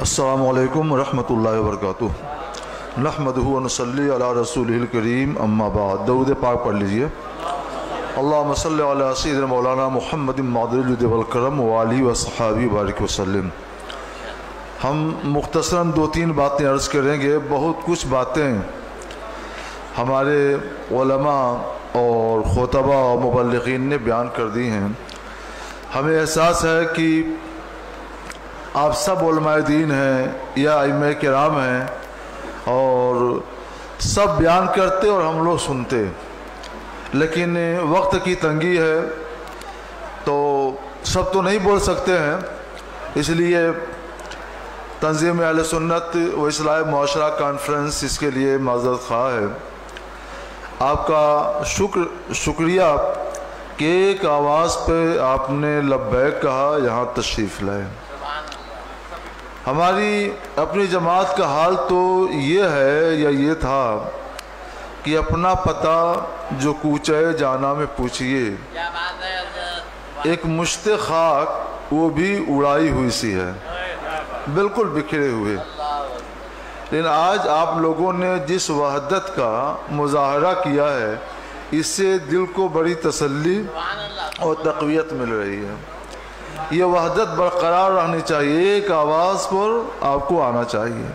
السلام علیکم ورحمۃ اللہ وبرکاتہ۔ نحمدہ و نصلی علی رسولہ الکریم، اما بعد۔ درود پاک پڑھ لیجئے۔ اللہم صلی علی سیدنا مولانا محمد معدل الجود والکرم وآلہ وصحابہ بارک وسلم۔ ہم مختصراً 2-3 باتیں عرض کریں گے۔ بہت کچھ باتیں ہمارے علماء اور خطبہ اور مبلغین نے بیان کر دی ہیں۔ ہمیں احساس ہے کہ آپ سب علماء دین ہیں یا ائمہ کرام ہیں اور سب بیان کرتے اور ہم لوگ سنتے، لیکن وقت کی تنگی ہے تو سب تو نہیں بول سکتے ہیں، اس لیے تنظیم اہل سنت و اصلاح معاشرہ کانفرنس اس کے لیے معذرت خواہ ہے۔ آپ کا شکریہ کہ ایک آواز پہ آپ نے لبیک کہا، یہاں تشریف لائے۔ ہماری اپنی جماعت کا حال تو یہ ہے یا یہ تھا کہ اپنا پتہ جو کوچے جانا میں پوچھئے، ایک مشت خاک وہ بھی اڑائی ہوئی سی ہے، بالکل بکھرے ہوئے۔ لیکن آج آپ لوگوں نے جس وحدت کا مظاہرہ کیا ہے، اس سے دل کو بڑی تسلی اور تقویت مل رہی ہے۔ یہ وحدت برقرار رہنی چاہیے، ایک آواز پر آپ کو آنا چاہیے۔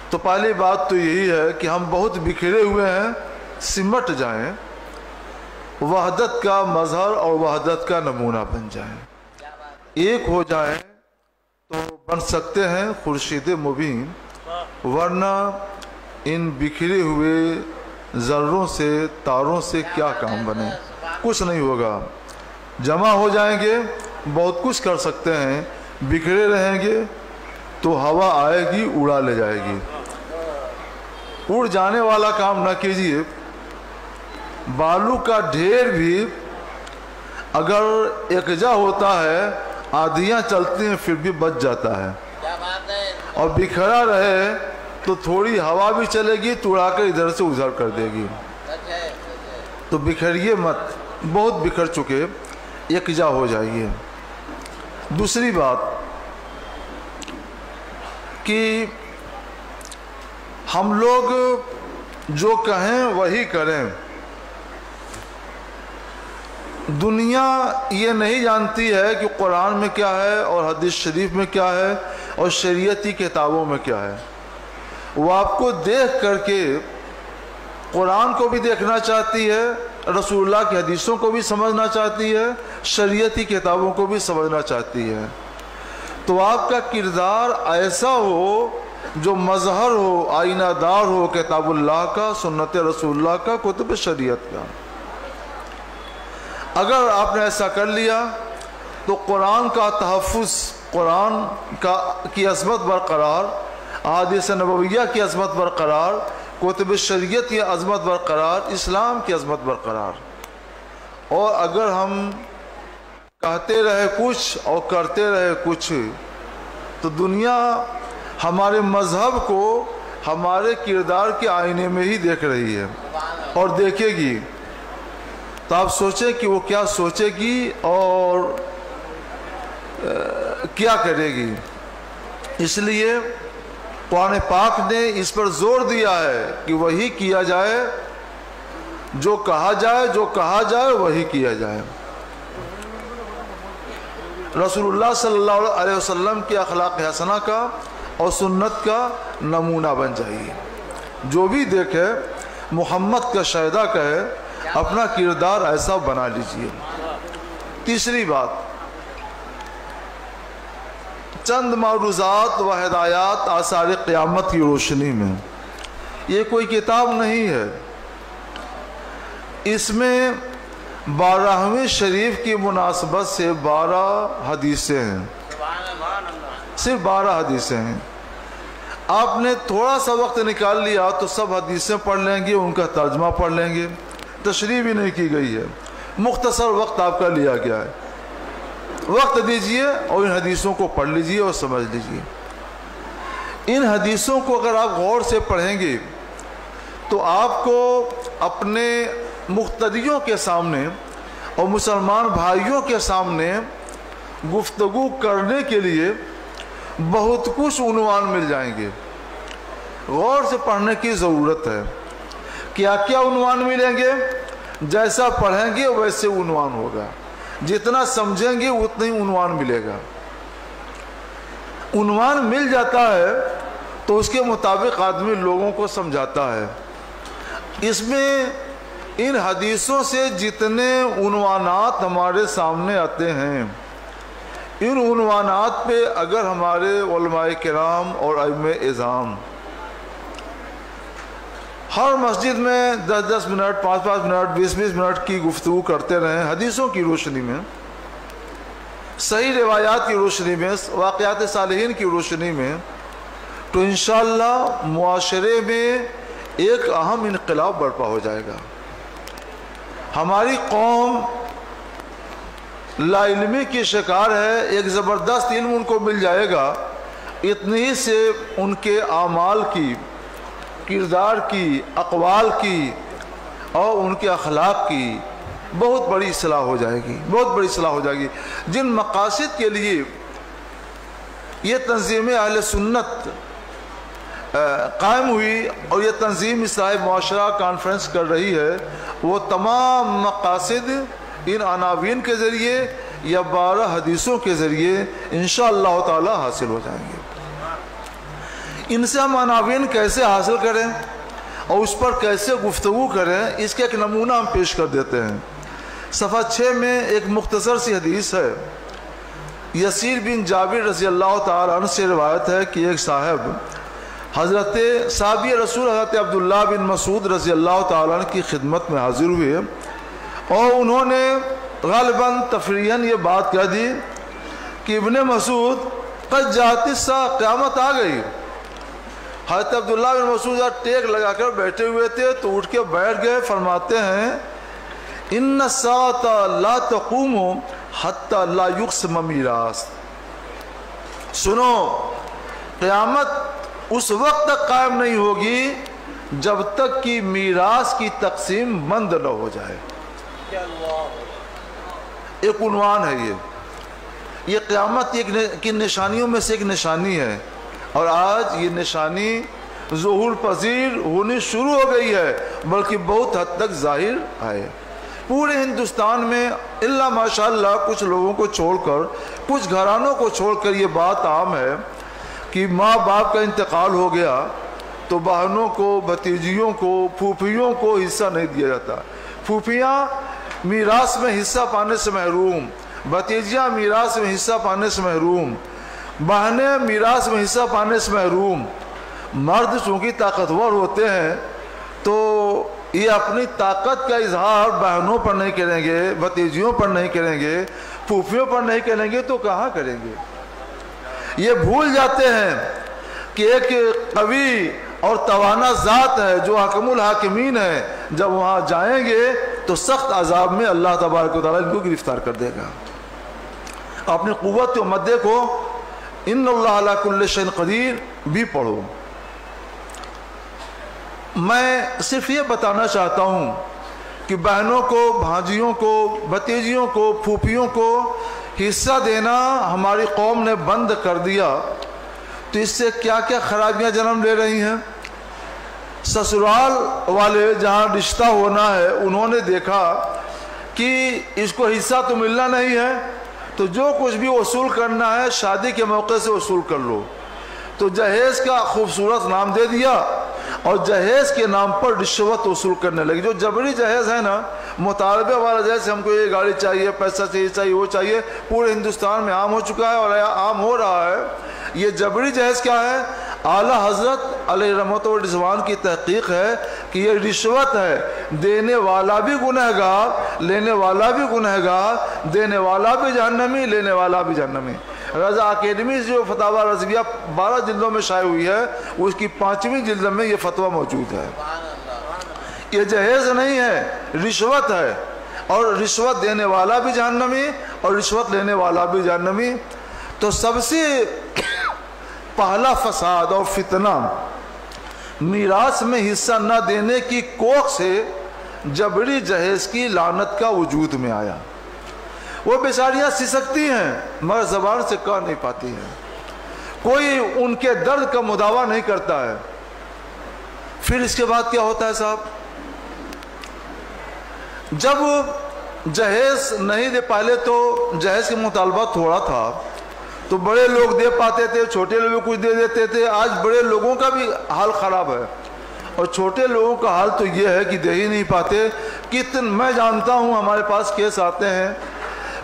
تو پہلی بات تو یہی ہے کہ ہم بہت بکھرے ہوئے ہیں، سمٹ جائیں، وحدت کا مظہر اور وحدت کا نمونہ بن جائیں، ایک ہو جائیں تو بن سکتے ہیں خورشید مبین، ورنہ ان بکھرے ہوئے ذروں سے تاروں سے کیا کام بنے، کچھ نہیں ہوگا۔ جمع ہو جائیں گے بہت کچھ کر سکتے ہیں، بکھرے رہیں گے تو ہوا آئے گی اڑا لے جائے گی۔ اڑ جانے والا کام نہ کیجیے۔ بالو کا ڈھیر بھی اگر یکجا ہوتا ہے، آدھیاں چلتی ہیں پھر بھی بچ جاتا ہے، اور بکھرا رہے تو تھوڑی ہوا بھی چلے گی تو اڑا کر ادھر سے ادھر کر دے گی۔ تو بکھریے مت، بہت بکھر چکے، یکجا ہو جائیے۔ دوسری بات کہ ہم لوگ جو کہیں وہی کریں۔ دنیا یہ نہیں جانتی ہے کہ قرآن میں کیا ہے اور حدیث شریف میں کیا ہے اور شریعتی کتابوں میں کیا ہے۔ وہ آپ کو دیکھ کر کے قرآن کو بھی دیکھنا چاہتی ہے، رسول اللہ کی حدیثوں کو بھی سمجھنا چاہتی ہے، شریعتی کتابوں کو بھی سمجھنا چاہتی ہے۔ تو آپ کا کردار ایسا ہو جو مظہر ہو، آئینہ دار ہو کتاب اللہ کا، سنت رسول اللہ کا، کتب شریعت کا۔ اگر آپ نے ایسا کر لیا تو قرآن کا تحفظ، قرآن کی عظمت برقرار، احادیث نبویہ کی عظمت برقرار، کتب شریعت کی عظمت برقرار، اسلام کی عظمت برقرار۔ اور اگر ہم کہتے رہے کچھ اور کرتے رہے کچھ تو دنیا ہمارے مذہب کو ہمارے کردار کے آئینے میں ہی دیکھ رہی ہے اور دیکھے گی۔ تو آپ سوچیں کہ وہ کیا سوچے گی اور کیا کرے گی۔ اس لیے قرآن پاک نے اس پر زور دیا ہے کہ وہی کیا جائے، جو کہا جائے وہی کیا جائے۔ رسول اللہ صلی اللہ علیہ وسلم کی اخلاق حسنہ کا اور سنت کا نمونہ بن جائیے۔ جو بھی دیکھے محمد کا شہدہ کہے، اپنا کردار ایسا بنا لیجئے۔ تیسری بات، چند معروضات و ہدایات آثار قیامت کی روشنی میں۔ یہ کوئی کتاب نہیں ہے، اس میں 12ویں شریف کی مناسبت سے 12 حدیثیں ہیں، صرف 12 حدیثیں ہیں۔ آپ نے تھوڑا سا وقت نکال لیا تو سب حدیثیں پڑھ لیں گے، ان کا ترجمہ پڑھ لیں گے، تشریح بھی نہیں کی گئی ہے، مختصر وقت آپ کا لیا گیا ہے۔ وقت دیجئے اور ان حدیثوں کو پڑھ لیجئے اور سمجھ لیجئے۔ ان حدیثوں کو اگر آپ غور سے پڑھیں گے تو آپ کو اپنے مقتدیوں کے سامنے اور مسلمان بھائیوں کے سامنے گفتگو کرنے کے لیے بہت کچھ عنوان مل جائیں گے. غور سے پڑھنے کی ضرورت ہے. کیا کیا عنوان ملیں گے؟ جیسا پڑھیں گے ویسے عنوان ہوگا. جتنا سمجھیں گے اتنا ہی عنوان ملے گا. عنوان مل جاتا ہے تو اس کے مطابق آدمی لوگوں کو سمجھاتا ہے. اس میں ان حدیثوں سے جتنے عنوانات ہمارے سامنے آتے ہیں، ان عنوانات پہ اگر ہمارے علماء کرام اور ائمہ اعظام ہر مسجد میں 10-10 منٹ، 5-5 منٹ، 20-20 منٹ کی گفتگو کرتے رہیں حدیثوں کی روشنی میں، صحیح روایات کی روشنی میں، واقعات صالحین کی روشنی میں، تو انشاءاللہ معاشرے میں ایک اہم انقلاب برپا ہو جائے گا. ہماری قوم لا علمی کی شکار ہے. ایک زبردست علم ان کو مل جائے گا، اتنی ہی سے ان کے اعمال کی، کردار کی، اقوال کی اور ان کے اخلاق کی بہت بڑی اصلاح ہو جائے گی. بہت بڑی اصلاح ہو جائے گی. جن مقاصد کے لیے یہ تنظیم اہل سنت قائم ہوئی اور یہ تنظیم اصلاح معاشرہ کانفرنس کر رہی ہے، وہ تمام مقاصد ان عناوین کے ذریعے یا 12 حدیثوں کے ذریعے انشاءاللہ تعالی حاصل ہو جائیں گے. ان سے ہم عناوین کیسے حاصل کریں اور اس پر کیسے گفتگو کریں، اس کا ایک نمونہ ہم پیش کر دیتے ہیں. صفحہ 6 میں ایک مختصر سی حدیث ہے. یسیر بن جابر رضی اللہ تعالی عنہ سے روایت ہے کہ ایک صاحب حضرت صحابی رسول حضرت عبداللہ بن مسعود رضی اللہ تعالیٰ عنہ کی خدمت میں حاضر ہوئے اور انہوں نے غالباً تفریحاً یہ بات کہہ دی کہ ابن مسعود قد جاءت الساعہ، قیامت آ گئی. حضرت عبداللہ بن مسعود ٹیک لگا کر بیٹھے ہوئے تھے تو اٹھ کے بیٹھ گئے. فرماتے ہیں ان الساعة لا تقوم حتى لا يقسم میراث. سنو، قیامت اس وقت تک قائم نہیں ہوگی جب تک کہ میراث کی تقسیم بند نہ ہو جائے. ایک عنوان ہے یہ قیامت کی نشانیوں میں سے ایک نشانی ہے، اور آج یہ نشانی ظہور پذیر ہونی شروع ہو گئی ہے، بلکہ بہت حد تک ظاہر ہے. پورے ہندوستان میں الا ماشاءاللہ کچھ لوگوں کو چھوڑ کر، کچھ گھرانوں کو چھوڑ کر یہ بات عام ہے کہ ماں باپ کا انتقال ہو گیا تو بہنوں کو، بھتیجیوں کو، پھوپھیوں کو حصہ نہیں دیا جاتا. پھوپھیاں میراث میں حصہ پانے سے محروم، بھتیجیاں میراث میں حصہ پانے سے محروم، بہنیں میراث میں حصہ پانے سے محروم. مرد چونکہ طاقتور ہوتے ہیں تو یہ اپنی طاقت کا اظہار بہنوں پر نہیں کریں گے، بھتیجیوں پر نہیں کریں گے، پھوپھیوں پر نہیں کریں گے تو کہاں کریں گے؟ یہ بھول جاتے ہیں کہ ایک قوی اور توانا ذات ہے جو حکم الحاکمین ہے. جب وہاں جائیں گے تو سخت عذاب میں اللہ تبارک و تعالیٰ ان کو گرفتار کر دے گا. اپنی قوت و مدے کو ان اللہ علی کل شیء قدیر بھی پڑھو. میں صرف یہ بتانا چاہتا ہوں کہ بہنوں کو، بھانجیوں کو، بھتیجیوں کو، پھوپھیوں کو حصہ دینا ہماری قوم نے بند کر دیا تو اس سے کیا کیا خرابیاں جنم لے رہی ہیں. سسرال والے جہاں رشتہ ہونا ہے انہوں نے دیکھا کہ اس کو حصہ تو ملنا نہیں ہے تو جو کچھ بھی وصول کرنا ہے شادی کے موقع سے وصول کر لو. تو جہیز کا خوبصورت نام دے دیا اور جہیز کے نام پر رشوت وصول کرنے لگی. جو جبری جہیز ہے نا، مطالبے والا جہیز، ہم کو یہ گاڑی چاہیے، پیسہ چاہیے، وہ چاہیے، پورے ہندوستان میں عام ہو چکا ہے اور عام ہو رہا ہے. یہ جبری جہیز کیا ہے؟ اعلیٰ حضرت علیہ رحمت و رضوان کی تحقیق ہے کہ یہ رشوت ہے. دینے والا بھی گنہگار، لینے والا بھی گنہگار، دینے والا بھی جہنمی، لینے والا بھی جہنمی. رضا اکیڈمی جو فتاوی رضویہ 12 جلدوں میں شائع ہوئی ہے، اس کی 5ویں جلد میں یہ فتویٰ موجود ہے. یہ جہیز نہیں ہے، رشوت ہے، اور رشوت دینے والا بھی جہنمی اور رشوت لینے والا بھی جہنمی. تو سب سے پہلا فساد اور فتنہ میراث میں حصہ نہ دینے کی کوکھ سے جبری جہیز کی لعنت کا وجود میں آیا. وہ بیچاریاں سسکتی ہیں مگر زبان سے کہہ نہیں پاتی ہیں. کوئی ان کے درد کا مداوا نہیں کرتا ہے۔ پھر اس کے بعد کیا ہوتا ہے صاحب؟ جب جہیز نہیں دے، پہلے تو جہیز کا مطالبہ تھوڑا تھا تو بڑے لوگ دے پاتے تھے، چھوٹے لوگ کچھ دے دیتے تھے۔ آج بڑے لوگوں کا بھی حال خراب ہے اور چھوٹے لوگوں کا حال تو یہ ہے کہ دے ہی نہیں پاتے۔ میں جانتا ہوں ہمارے پاس کیس آتے ہیں،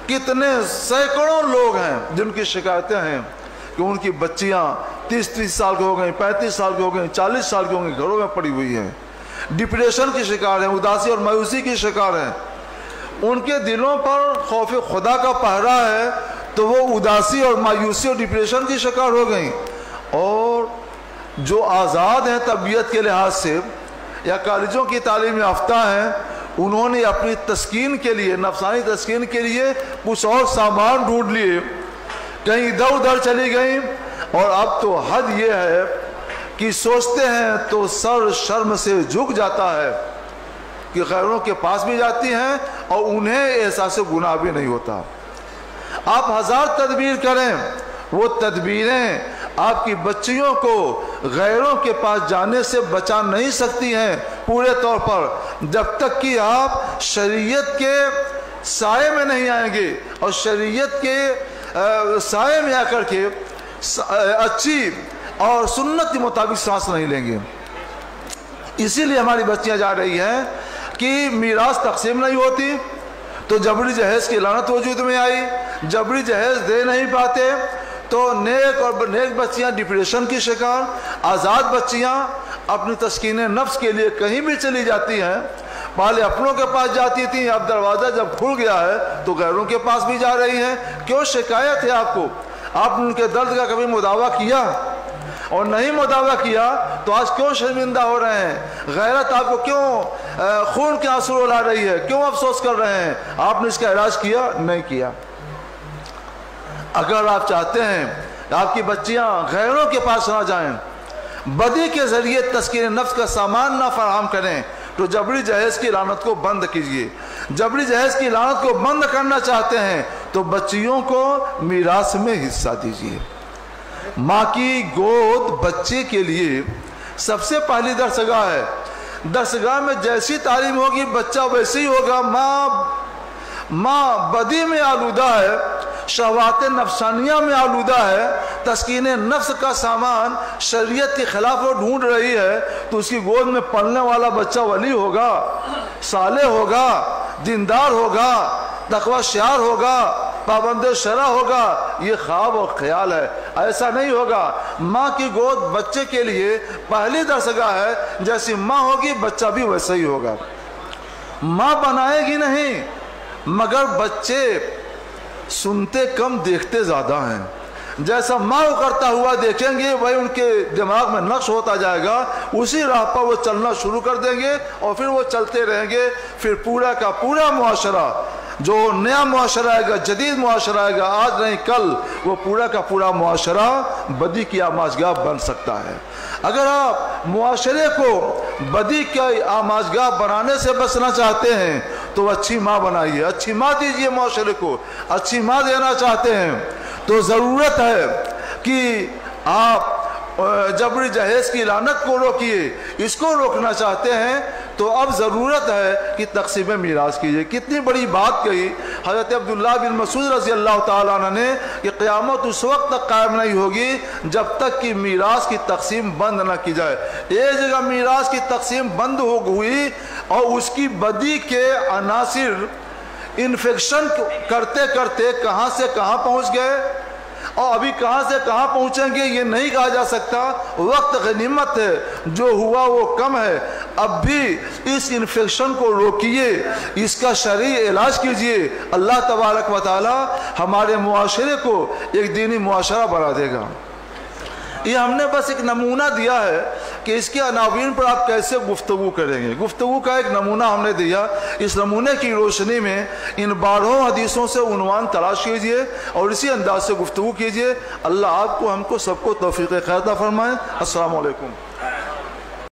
کتنے سینکڑوں لوگ ہیں جن کی شکایتیں ہیں کہ ان کی بچیاں 30 سال کی ہو گئیں، 35 سال کی ہو گئیں، 40 سال کی ہو گئیں، گھروں میں پڑی ہوئی ہیں، ڈپریشن کی شکار ہیں، اداسی اور مایوسی کی شکار ہیں۔ ان کے دلوں پر خوف خدا کا پہرا ہے تو وہ اداسی اور مایوسی اور ڈپریشن کی شکار ہو گئیں۔ اور جو آزاد ہیں طبیعت کے لحاظ سے یا کالجوں کی تعلیم یافتہ ہیں، انہوں نے اپنی تسکین کے لیے، نفسانی تسکین کے لیے کچھ اور سامان ڈھونڈ لیے، کہیں ادھر ادھر چلی گئیں۔ اور اب تو حد یہ ہے کہ سوچتے ہیں تو سر شرم سے جھک جاتا ہے کہ غیروں کے پاس بھی جاتی ہیں اور انہیں احساس گناہ بھی نہیں ہوتا۔ آپ ہزار تدبیر کریں، وہ تدبیریں آپ کی بچیوں کو غیروں کے پاس جانے سے بچا نہیں سکتی ہیں پورے طور پر، جب تک کہ آپ شریعت کے سائے میں نہیں آئیں گے اور شریعت کے سائے میں آ کر کے اچھی اور سنت کے مطابق سانس نہیں لیں گے۔ اسی لیے ہماری بچیاں جا رہی ہیں کہ میراث تقسیم نہیں ہوتی تو جبری جہیز کی لعنت وجود میں آئی، جبری جہیز دے نہیں پاتے تو نیک بچیاں ڈپریشن کی شکار، آزاد بچیاں اپنی تسکین نفس کے لیے کہیں بھی چلی جاتی ہیں۔ پہلے اپنوں کے پاس جاتی تھیں، اب دروازہ جب کھل گیا ہے تو غیروں کے پاس بھی جا رہی ہیں۔ کیوں شکایت ہے آپ کو؟ آپ نے ان کے درد کا کبھی مداوا کیا؟ اور نہیں مداوا کیا تو آج کیوں شرمندہ ہو رہے ہیں؟ غیرت آپ کو کیوں خون کے آنسو رلا رہی ہے؟ کیوں افسوس کر رہے ہیں؟ آپ نے اس کا علاج کیا؟ نہیں کیا۔ اگر آپ چاہتے ہیں کہ آپ کی بچیاں غیروں کے پاس نہ جائیں، بدی کے ذریعے تسکین نفس کا سامان نہ فراہم کریں، تو جبری جہیز کی لعنت کو بند کیجیے۔ جبری جہیز کی لعنت کو بند کرنا چاہتے ہیں تو بچیوں کو میراث میں حصہ دیجیے۔ ماں کی گود بچے کے لیے سب سے پہلی درسگاہ ہے۔ درسگاہ میں جیسی تعلیم ہوگی بچہ ویسے ہی ہوگا۔ ماں بدی میں آلودہ ہے، شہوات نفسانیہ میں آلودہ ہے، تسکین نفس کا سامان شریعت کے خلاف وہ ڈھونڈ رہی ہے، تو اس کی گود میں پلنے والا بچہ ولی ہوگا، صالح ہوگا، دیندار ہوگا، تقوی شعار ہوگا، پابند شرع ہوگا۔ یہ خواب اور خیال ہے، ایسا نہیں ہوگا۔ ماں کی گود بچے کے لیے پہلی درسگاہ ہے، جیسی ماں ہوگی بچہ بھی ویسا ہی ہوگا۔ ماں بنائے گی نہیں، مگر بچے سنتے کم دیکھتے زیادہ ہیں۔ جیسا ماں کرتا ہوا دیکھیں گے وہی ان کے دماغ میں نقش ہوتا جائے گا، اسی راہ پر وہ چلنا شروع کر دیں گے اور پھر وہ چلتے رہیں گے۔ پھر پورا کا پورا معاشرہ، جو نیا معاشرہ آئے گا، جدید معاشرہ آئے گا، آج نہیں کل، وہ پورا کا پورا معاشرہ بدی کی آماجگاہ بن سکتا ہے۔ اگر آپ معاشرے کو بدی کی آماجگاہ بنانے سے بچنا چاہتے ہیں تو اچھی ماں بنائیے، اچھی ماں دیجیے معاشرے کو۔ اچھی ماں دینا چاہتے ہیں تو ضرورت ہے کہ آپ جبری جہیز کی لعنت کو روکیے۔ اس کو روکنا چاہتے ہیں تو اب ضرورت ہے کہ تقسیم میراث کیجیے۔ کتنی بڑی بات کہی حضرت عبداللہ بن مسعود رضی اللہ تعالیٰ عنہ نے کہ قیامت اس وقت تک قائم نہیں ہوگی جب تک کہ میراث کی تقسیم بند نہ کی جائے۔ ایک جگہ میراث کی تقسیم بند ہو ہوئی اور اس کی بدی کے عناصر انفیکشن کرتے کرتے کہاں سے کہاں پہنچ گئے اور ابھی کہاں سے کہاں پہنچیں گے یہ نہیں کہا جا سکتا۔ وقت غنیمت ہے، جو ہوا وہ کم ہے۔ اب بھی اس انفیکشن کو روکیے، اس کا شرعی علاج کیجیے۔ اللہ تبارک و تعالی ہمارے معاشرے کو ایک دینی معاشرہ بنا دے گا۔ یہ ہم نے بس ایک نمونہ دیا ہے کہ اس کے عناوین پر آپ کیسے گفتگو کریں گے۔ گفتگو کا ایک نمونہ ہم نے دیا، اس نمونے کی روشنی میں ان 12 حدیثوں سے عنوان تلاش کیجئے اور اسی انداز سے گفتگو کیجئے۔ اللہ آپ کو، ہم کو، سب کو توفیق خیر عطا فرمائے۔ السلام علیکم۔